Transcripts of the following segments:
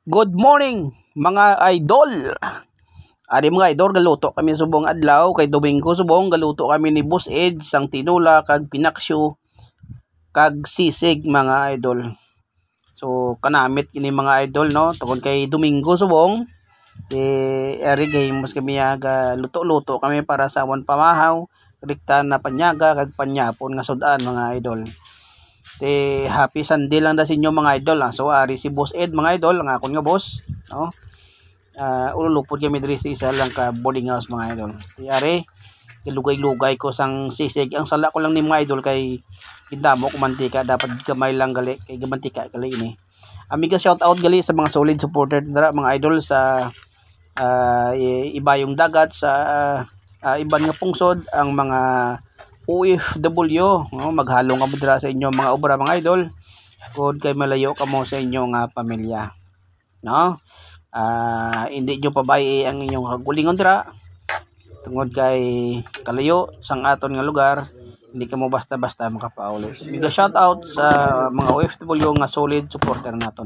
Good morning mga idol. Ari mga idol, galuto kami subong adlaw kay Domingo subong galuto kami ni Boss Ed sang tinula kag pinaksyo kag sisig mga idol. So kanamit kini mga idol no tungod kay Domingo subong ari gahimos kami aga luto-luto kami para sa awan pamahaw, riktan na panyaga kag panyapon nga sudan mga idol. Happy Sunday lang da sa inyo mga idol. So ari si Boss Ed mga idol, ang akon nga boss, no. Ululupod kami diri sa isa lang ka boarding house mga idol. Ari ilugay-lugay ko sang sisig. Ang sala ko lang ni mga idol kay gindamo ko mantika, dapat gamay lang gali kay gamantika gali ini. Amiga shout out gali sa mga solid supporter dira mga idol sa ibayong dagat sa iban nga pungsod, ang mga OFW, no, maghalong kamo dira sa inyo mga obra mga idol kung kay malayo kamo sa inyong pamilya, no. Hindi nyo pabayi ang inyong kagulingon dira tungod kay kalayo sang aton nga lugar, hindi kamo basta-basta makapauli. Big shout out sa mga OFW nga solid supporter naton.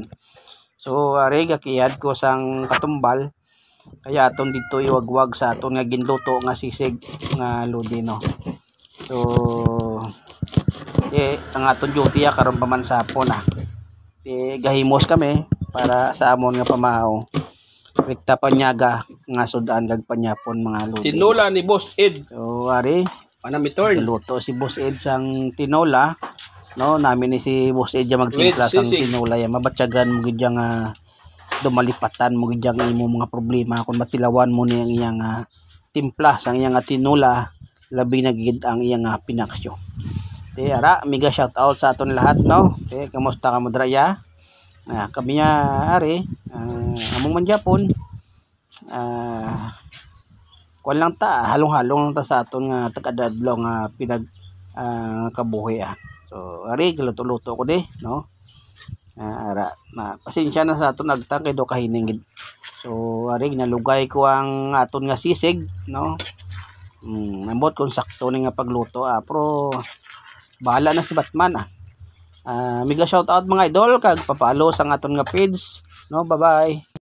So ari gakiyad ko sang katumbal kaya aton dito iwagwag sa aton nga ginluto nga sisig nga ludi, no. So ang aton duty karon pa man sa hapon gahimos kami para sa amon nga pamahaw, rikta panyaga nga sudan kag panyapon mga ludi. Tinola ni Boss Ed. So ari Panamitorn. luto si Boss Ed sang tinola, no. Namin ni si Boss Ed magtimpla sang tinola ya, mabatyagan mo gid nga dumalipatan mo gid imo mga problema kung matilawan mo ni ang iyang timpla sang iyang tinola, labi na gid ang iyang pinaksyo. Ara mega shout out sa aton lahat, no. Kamusta ka mo dira? Kami ari among man Japon kuan lang ta, halong-halong lang ta sa aton nga taga-dadlaw nga pinag kabuhi So ari galuto-luto ko di, no. Ara pasensya na sa aton nagtang kay do kahining gid. So ari ginalugay ko ang aton nga sisig, no. Ambot kung sakto ni nga pagluto pero bahala na si Batman mega shout out mga idol kag papalo sa aton nga page, no. Bye bye.